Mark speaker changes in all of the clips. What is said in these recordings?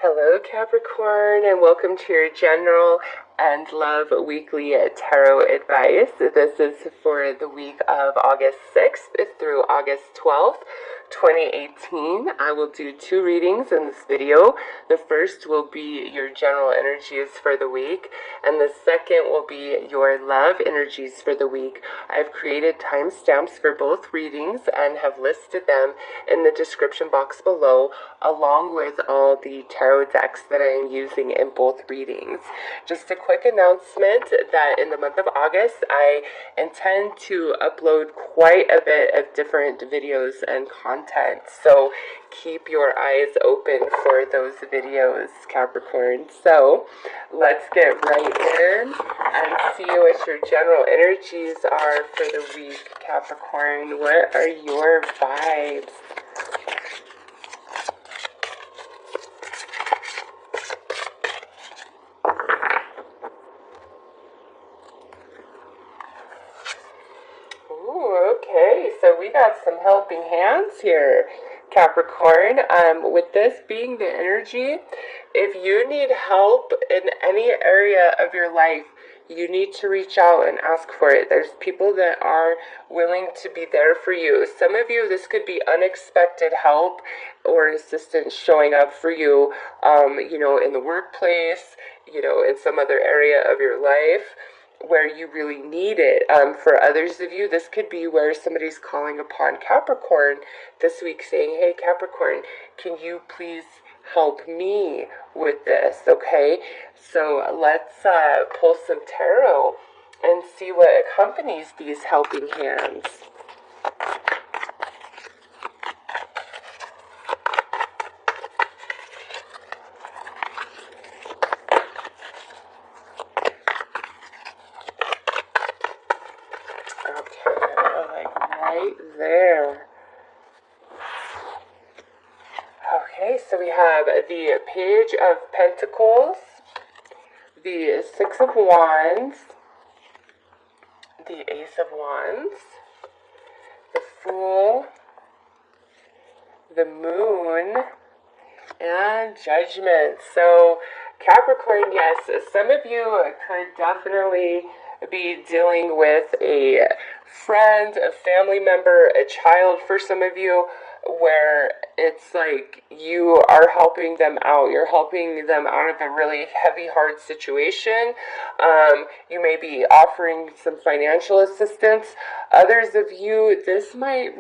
Speaker 1: Hello, Capricorn, and welcome to your general and love weekly tarot advice. This is for the week of August 6th through August 12th, 2018. I will do two readings in this video. The first will be your general energies for the week, and the second will be your love energies for the week. I've created timestamps for both readings and have listed them in the description box below, along with all the tarot decks that I am using in both readings. Just a quick announcement that in the month of August, I intend to upload quite a bit of different videos and content, so keep your eyes open for those videos, Capricorn. So let's get right in and see what your general energies are for the week, Capricorn. What are your vibes? Okay, so we got some helping hands here, Capricorn. With this being the energy, if you need help in any area of your life, you need to reach out and ask for it. There's people that are willing to be there for you. Some of you, this could be unexpected help or assistance showing up for you, in the workplace, in some other area of your life where you really need it. For others of you, this could be where somebody's calling upon Capricorn this week saying, hey, Capricorn, can you please help me with this? Okay, so let's pull some tarot and see what accompanies these helping hands. There. Okay, so we have the Page of Pentacles, the Six of Wands, the Ace of Wands, the Fool, the Moon, and Judgment. So Capricorn, yes, some of you could definitely be dealing with a friend, a family member, a child for some of you, where it's like you are helping them out. You're helping them out of a really heavy, hard situation. You may be offering some financial assistance. Others of you, this might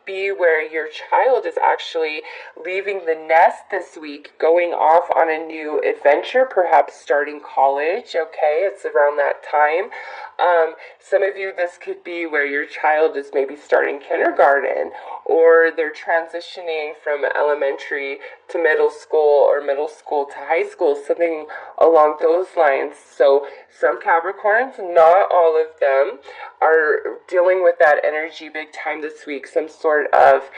Speaker 1: be where your child is actually leaving the nest this week, going off on a new adventure, perhaps starting college. Okay, it's around that time. Some of you, this could be where your child is maybe starting kindergarten, or they're transitioning from elementary to middle school, or middle school to high school, something along those lines. So some Capricorns, not all of them, are dealing with that energy big time this week, some sort of,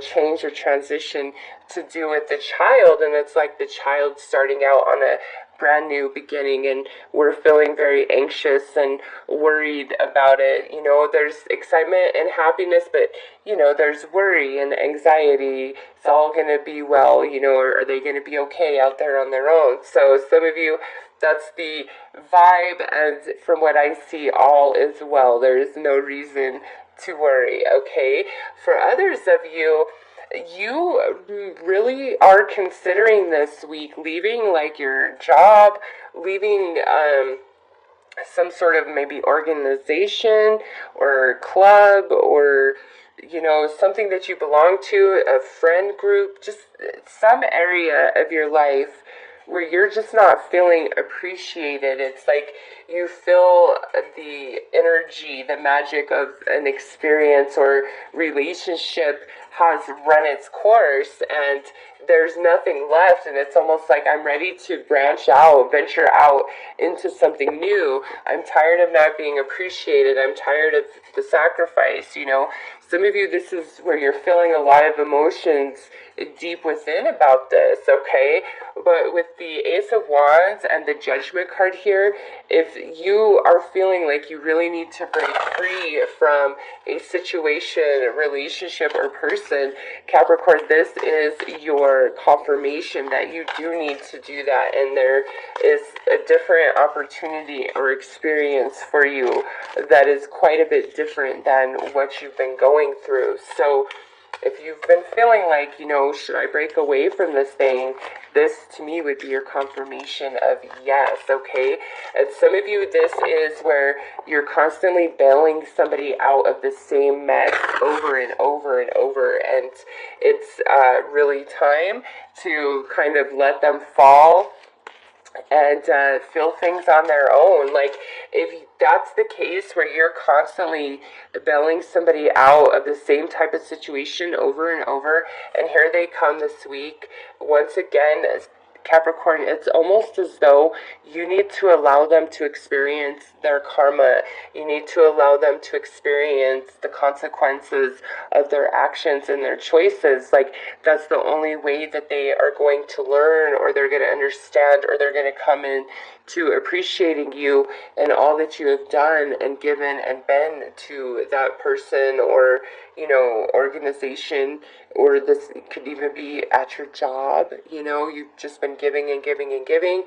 Speaker 1: change or transition to do with the child, and it's like the child starting out on a brand new beginning, and we're feeling very anxious and worried about it. There's excitement and happiness, but there's worry and anxiety. It's all gonna be well, or are they gonna be okay out there on their own? So some of you, that's the vibe, and from what I see, all is well. There is no reason to worry. Okay, for others of you, you really are considering this week leaving like your job, leaving some sort of maybe organization or club, or something that you belong to, a friend group, just some area of your life where you're just not feeling appreciated. It's like you feel the energy, the magic of an experience or relationship has run its course, and there's nothing left, and it's almost like I'm ready to branch out, venture out into something new. I'm tired of not being appreciated. I'm tired of the sacrifice, Some of you, this is where you're feeling a lot of emotions deep within about this, okay? But with the Ace of Wands and the Judgment card here, if you are feeling like you really need to break free from a situation, relationship, or person, Capricorn, this is your or confirmation that you do need to do that, and there is a different opportunity or experience for you that is quite a bit different than what you've been going through. So if you've been feeling like, should I break away from this thing? This to me would be your confirmation of yes, okay? And some of you, this is where you're constantly bailing somebody out of the same mess over and over and over, and it's really time to kind of let them fall and feel things on their own. Like, if that's the case where you're constantly bailing somebody out of the same type of situation over and over, and here they come this week, once again, Capricorn, it's almost as though you need to allow them to experience their karma. You need to allow them to experience the consequences of their actions and their choices. Like, that's the only way that they are going to learn, or they're going to understand, or they're going to come in to appreciating you and all that you have done and given and been to that person or, organization, or this could even be at your job. You've just been giving and giving and giving.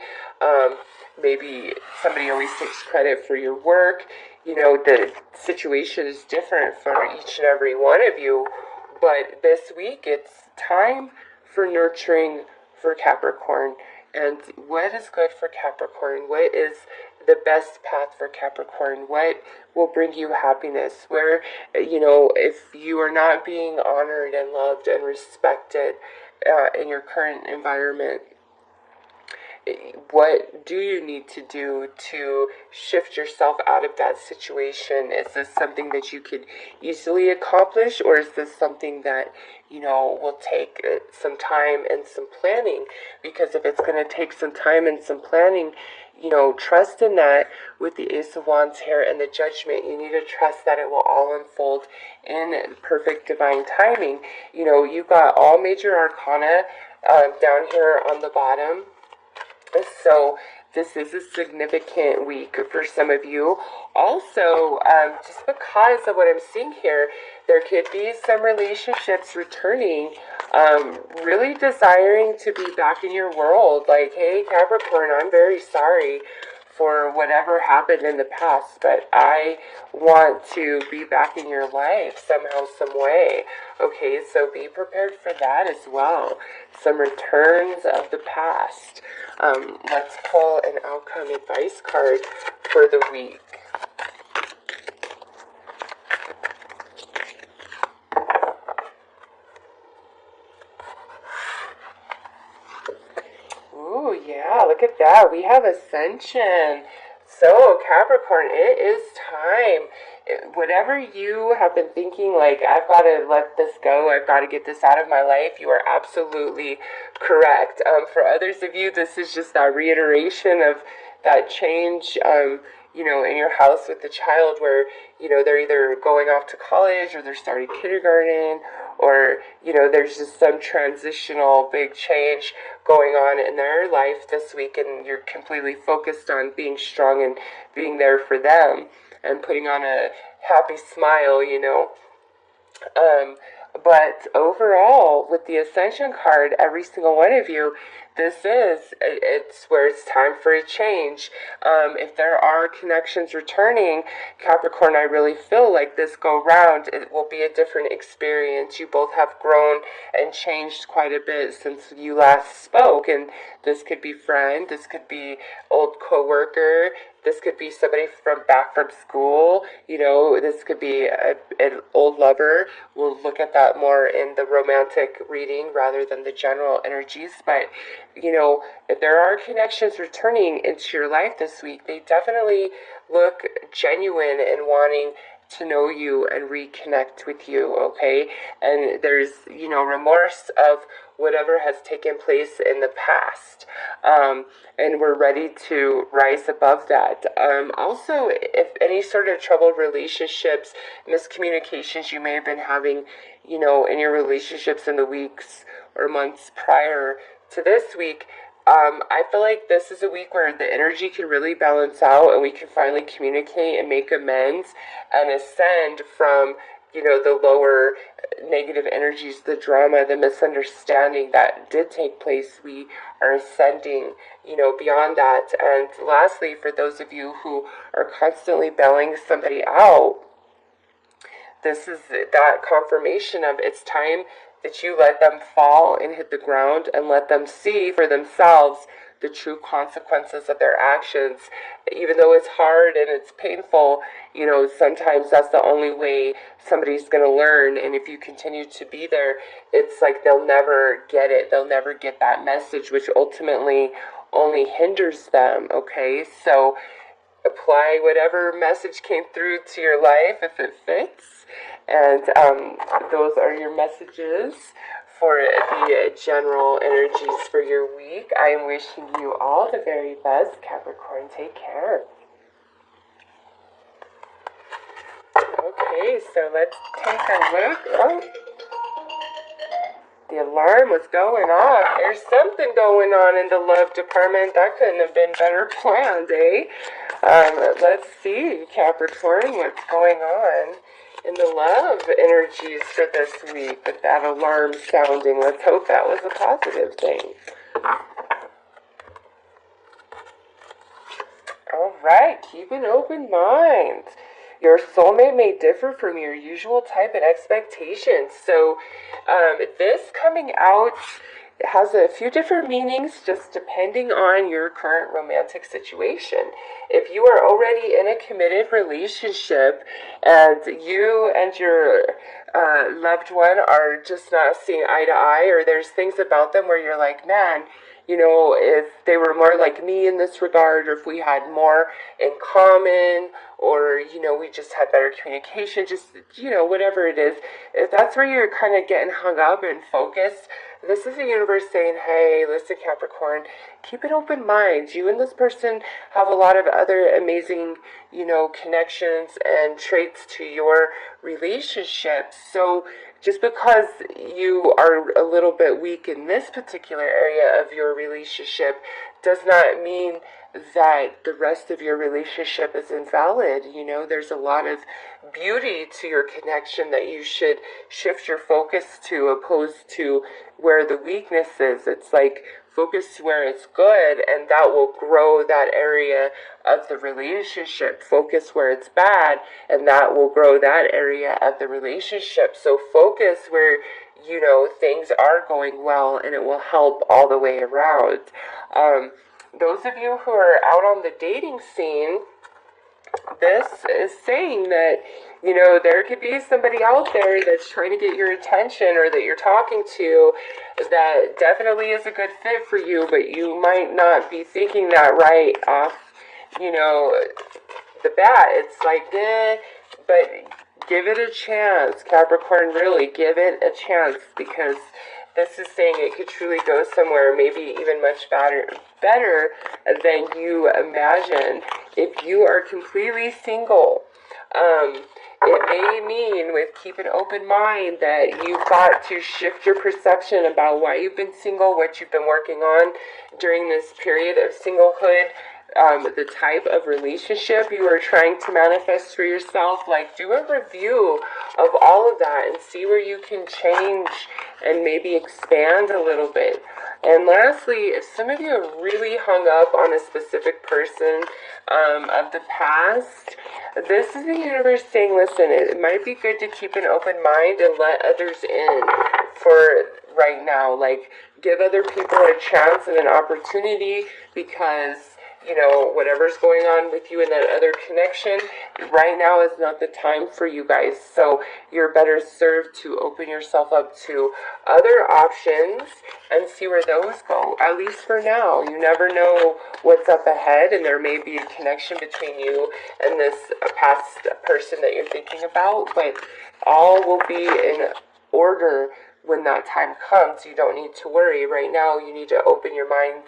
Speaker 1: Maybe somebody always takes credit for your work. The situation is different for each and every one of you, but this week it's time for nurturing for Capricorn. And what is good for Capricorn? What is the best path for Capricorn? What will bring you happiness? Where, if you are not being honored and loved and respected in your current environment, what do you need to do to shift yourself out of that situation? Is this something that you could easily accomplish, or is this something that, will take some time and some planning? Because if it's going to take some time and some planning, trust in that. With the Ace of Wands here and the Judgment, you need to trust that it will all unfold in perfect divine timing. You've got all major arcana down here on the bottom. So this is a significant week for some of you. Also, just because of what I'm seeing here, there could be some relationships returning, really desiring to be back in your world. Like, hey, Capricorn, I'm very sorry for whatever happened in the past, but I want to be back in your life somehow, some way. Okay, so be prepared for that as well. Some returns of the past. Let's pull an outcome advice card for the week. Ooh, yeah, look at that. We have Ascension. So, Capricorn, it is time. Whatever you have been thinking, like, I've got to let this go, I've got to get this out of my life, you are absolutely correct. For others of you, this is just that reiteration of that change, in your house with the child where, they're either going off to college or they're starting kindergarten, or, there's just some transitional big change going on in their life this week, and you're completely focused on being strong and being there for them and putting on a happy smile, But overall, with the Ascension card, every single one of you, it's where it's time for a change. If there are connections returning, Capricorn, I really feel like this go round, it will be a different experience. You both have grown and changed quite a bit since you last spoke, and this could be friend, this could be old coworker, this could be somebody back from school, this could be an old lover. We'll look at that more in the romantic reading rather than the general energies. But, if there are connections returning into your life this week, they definitely look genuine and wanting to know you and reconnect with you, okay? And there's, remorse of whatever has taken place in the past. And we're ready to rise above that. Also, if any sort of troubled relationships, miscommunications you may have been having, in your relationships in the weeks or months prior to this week, I feel like this is a week where the energy can really balance out and we can finally communicate and make amends and ascend from the lower negative energies, the drama, the misunderstanding that did take place. We are ascending, beyond that. And lastly, for those of you who are constantly bailing somebody out, this is that confirmation of it's time that you let them fall and hit the ground and let them see for themselves the true consequences of their actions. Even though it's hard and it's painful, sometimes that's the only way somebody's going to learn. And if you continue to be there, it's like they'll never get it. They'll never get that message, which ultimately only hinders them, okay? So apply whatever message came through to your life if it fits. And those are your messages for the general energies for your week. I am wishing you all the very best, Capricorn. Take care. Okay, so let's take a look. Oh, the alarm was going off. There's something going on in the love department. That couldn't have been better planned, eh? Let's see, Capricorn, what's going on in the love energies for this week with that alarm sounding. Let's hope that was a positive thing. All right, keep an open mind. Your soulmate may differ from your usual type and expectations. So this coming out has a few different meanings just depending on your current romantic situation. If you are already in a committed relationship and you and your loved one are just not seeing eye to eye, or there's things about them where you're like, man, if they were more like me in this regard, or if we had more in common, or, we just had better communication, just, whatever it is, if that's where you're kind of getting hung up and focused, this is the universe saying, hey, listen, Capricorn, keep an open mind. You and this person have a lot of other amazing, connections and traits to your relationship. So just because you are a little bit weak in this particular area of your relationship does not mean that the rest of your relationship is invalid. There's a lot of beauty to your connection that you should shift your focus to, opposed to where the weakness is. It's like focus where it's good, and that will grow that area of the relationship. Focus where it's bad, and that will grow that area of the relationship. So focus where things are going well, and it will help all the way around. Those of you who are out on the dating scene, this is saying that, there could be somebody out there that's trying to get your attention, or that you're talking to, that definitely is a good fit for you, but you might not be thinking that right off, the bat. It's like, but give it a chance, Capricorn, really give it a chance, because this is saying it could truly go somewhere, maybe even much better than you imagine. If you are completely single, it may mean, with keep an open mind, that you've got to shift your perception about why you've been single, what you've been working on during this period of singlehood, the type of relationship you are trying to manifest for yourself. Like, do a review of all of that and see where you can change and maybe expand a little bit. And lastly, if some of you are really hung up on a specific person of the past, this is the universe saying, listen, it might be good to keep an open mind and let others in for right now. Like, give other people a chance and an opportunity, because whatever's going on with you in that other connection, right now is not the time for you guys. So you're better served to open yourself up to other options and see where those go, at least for now. You never know what's up ahead, and there may be a connection between you and this past person that you're thinking about, but all will be in order when that time comes. You don't need to worry. Right now, you need to open your mind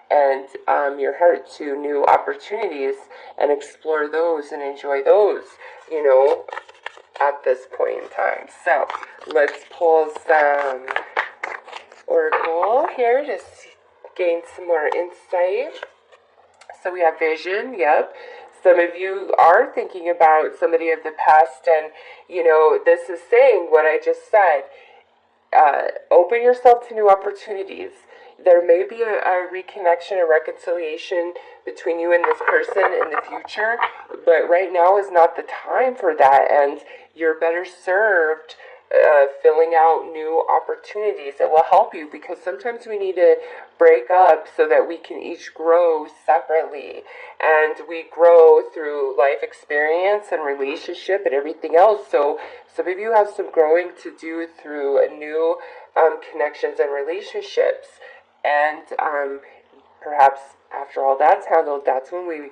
Speaker 1: and your heart to new opportunities and explore those and enjoy those, at this point in time. So let's pull some oracle here to gain some more insight. So we have vision, yep. Some of you are thinking about somebody of the past, and, this is saying what I just said. Open yourself to new opportunities. There may be a reconnection, a reconciliation between you and this person in the future, but right now is not the time for that, and you're better served filling out new opportunities that will help you, because sometimes we need to break up so that we can each grow separately, and we grow through life experience and relationship and everything else. So some of you have some growing to do through new connections and relationships, and perhaps after all that's handled, that's when we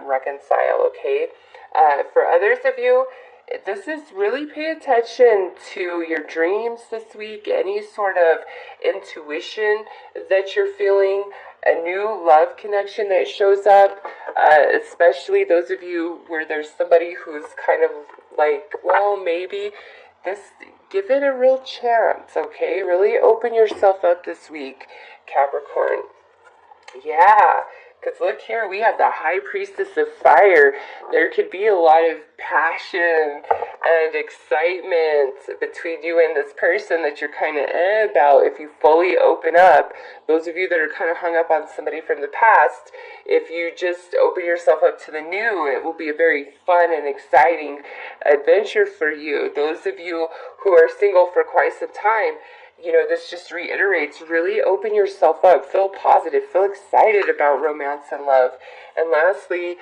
Speaker 1: reconcile. Okay, for others of you, this is really pay attention to your dreams this week, any sort of intuition that you're feeling, a new love connection that shows up, especially those of you where there's somebody who's kind of like, well, maybe this, give it a real chance, okay? Really open yourself up this week, Capricorn. Yeah, because look here, we have the High Priestess of Fire. There could be a lot of passion and excitement between you and this person that you're kind of about if you fully open up. Those of you that are kind of hung up on somebody from the past, if you just open yourself up to the new, it will be a very fun and exciting adventure for you. Those of you who are single for quite some time, this just reiterates, really open yourself up, feel positive, feel excited about romance and love. And lastly,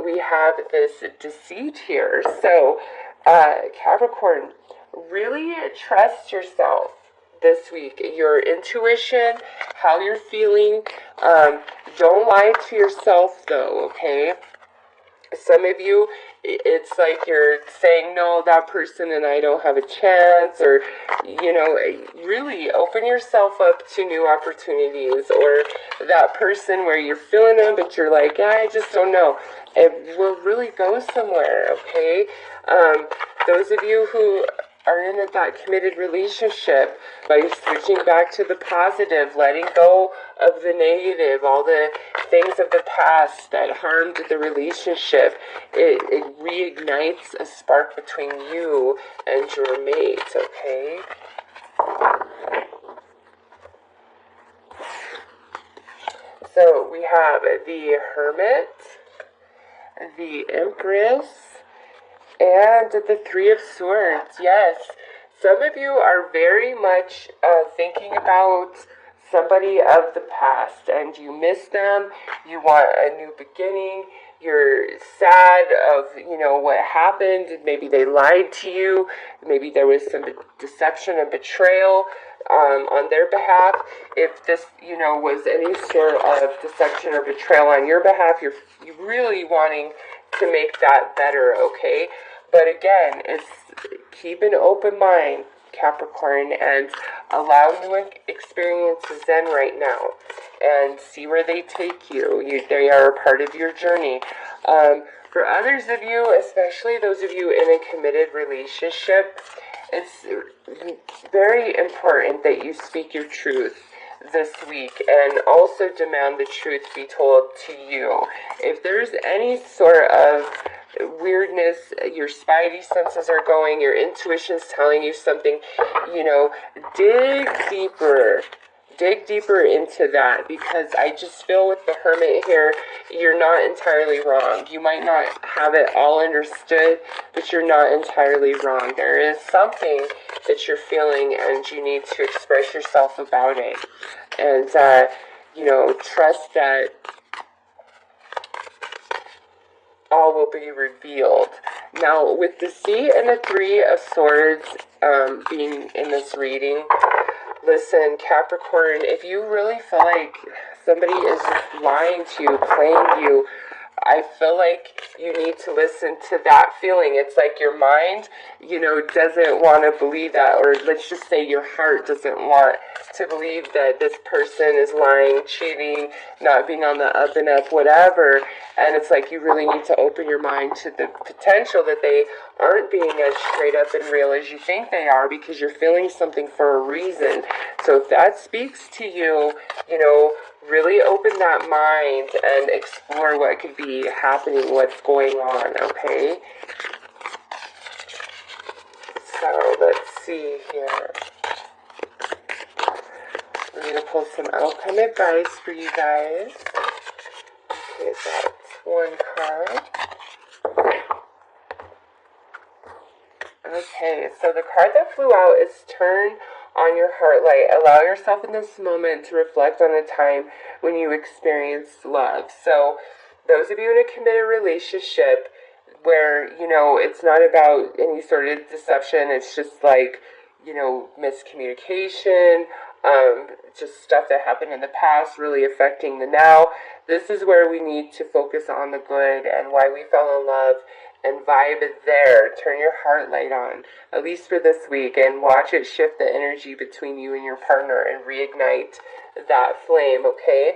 Speaker 1: we have this deceit here. So, Capricorn, really trust yourself this week. Your intuition, how you're feeling. Don't lie to yourself, though, okay? Some of you, it's like you're saying, no, that person and I don't have a chance, or, really open yourself up to new opportunities, or that person where you're feeling them, but you're like, I just don't know. It will really go somewhere, okay? Those of you who are in that committed relationship, by switching back to the positive, letting go of the negative, all the things of the past that harmed the relationship, it reignites a spark between you and your mate, okay? So we have the Hermit, the Empress, and the Three of Swords. Yes, some of you are very much thinking about somebody of the past, and you miss them. You want a new beginning. You're sad of, what happened. Maybe they lied to you. Maybe there was some deception and betrayal on their behalf. If this, was any sort of deception or betrayal on your behalf, you're really wanting to make that better, okay? But again, it's keep an open mind, Capricorn, and allow new experiences in right now and see where they take you. They are a part of your journey. For others of you, especially those of you in a committed relationship, it's very important that you speak your truth this week, and also demand the truth be told to you. If there's any sort of weirdness, your spidey senses are going, your intuition's telling you something, dig deeper. Dig deeper into that, because I just feel with the Hermit here, you're not entirely wrong. You might not have it all understood, but you're not entirely wrong. There is something that you're feeling, and you need to express yourself about it. And, trust that all will be revealed. Now, with the Sea and the Three of Swords being in this reading, listen, Capricorn, if you really feel like somebody is lying to you, playing you, I feel like you need to listen to that feeling. It's like your mind, doesn't want to believe that, or let's just say your heart doesn't want to believe that this person is lying, cheating, not being on the up and up, whatever. And it's like you really need to open your mind to the potential that they aren't being as straight up and real as you think they are, because you're feeling something for a reason. So if that speaks to you, you know, really open that mind and explore what could be happening, what's going on, okay? So let's see here. We're going to pull some outcome advice for you guys. Okay, that's one card. Okay, so the card that flew out is Turn on Your Heart Light. Allow yourself in this moment to reflect on a time when you experienced love. So those of you in a committed relationship where, you know, it's not about any sort of deception, it's just like, you know, miscommunication, just stuff that happened in the past really affecting the now. This is where we need to focus on the good and why we fell in love and vibe there. Turn your heart light on, at least for this week, and watch it shift the energy between you and your partner and reignite that flame, okay?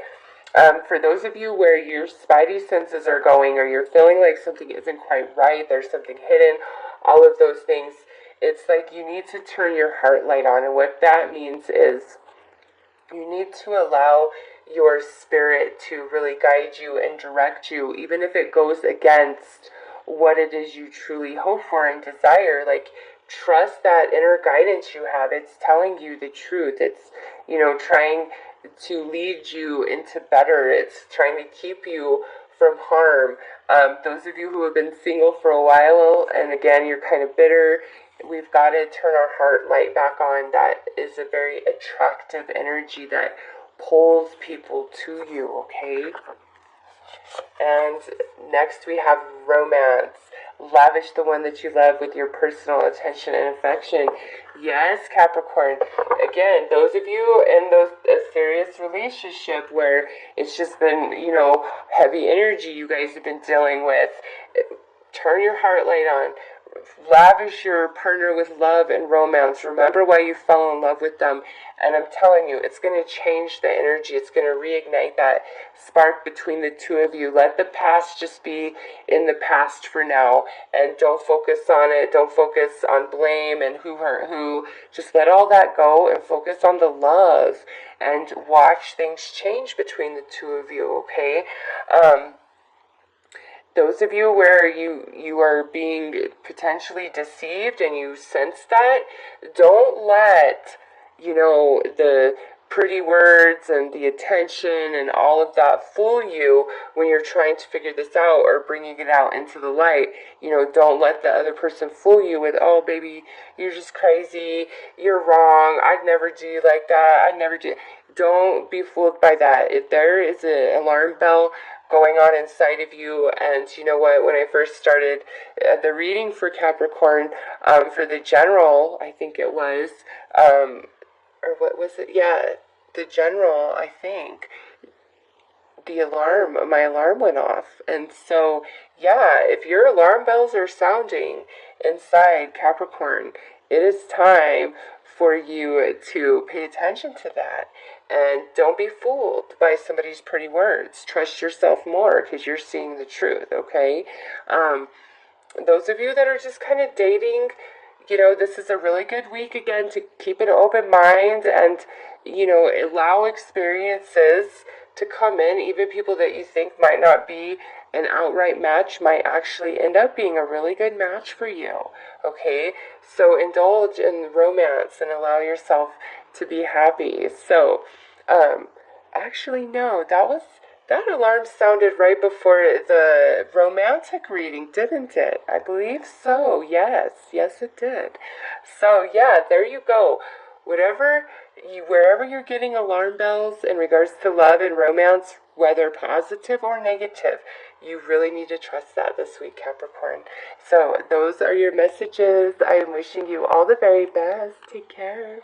Speaker 1: For those of you where your spidey senses are going, or you're feeling like something isn't quite right, there's something hidden, all of those things, it's like you need to turn your heart light on. And what that means is you need to allow your spirit to really guide you and direct you, even if it goes against what it is you truly hope for and desire. Like, trust that inner guidance you have. It's telling you the truth. It's, you know, trying to lead you into better. It's trying to keep you from harm. Those of you who have been single for a while, and again, you're kind of bitter, we've got to turn our heart light back on. That is a very attractive energy that pulls people to you, okay? And next we have romance. Lavish the one that you love with your personal attention and affection. Yes, Capricorn. Again, those of you in a serious relationship where it's just been, you know, heavy energy you guys have been dealing with, turn your heart light on. Lavish your partner with love and romance. Remember why you fell in love with them. And I'm telling you, it's going to change the energy. It's going to reignite that spark between the two of you. Let the past just be in the past for now. And don't focus on it. Don't focus on blame and who hurt who. Just let all that go and focus on the love. And watch things change between the two of you, okay? Those of you where you are being potentially deceived and you sense that, don't let, you know, the pretty words and the attention and all of that fool you when you're trying to figure this out or bringing it out into the light. You know, don't let the other person fool you with, oh, baby, you're just crazy, you're wrong, I'd never do you like that, I'd never do. Don't be fooled by that. If there is an alarm bell going on inside of you, and you know what, when I first started the reading for Capricorn, for the general, I think it was, or what was it? Yeah, the general, I think. My alarm went off. And so, yeah, if your alarm bells are sounding inside Capricorn, it is time for you to pay attention to that. And don't be fooled by somebody's pretty words. Trust yourself more because you're seeing the truth, okay? Those of you that are just kind of dating, you know, this is a really good week again to keep an open mind and, you know, allow experiences to come in. Even people that you think might not be an outright match might actually end up being a really good match for you, okay? So indulge in romance and allow yourself to be happy. So, actually, no, that alarm sounded right before the romantic reading, didn't it? I believe so. Yes, it did. So, yeah, there you go. Wherever you're getting alarm bells in regards to love and romance, whether positive or negative, you really need to trust that this week, Capricorn. So, those are your messages. I am wishing you all the very best. Take care.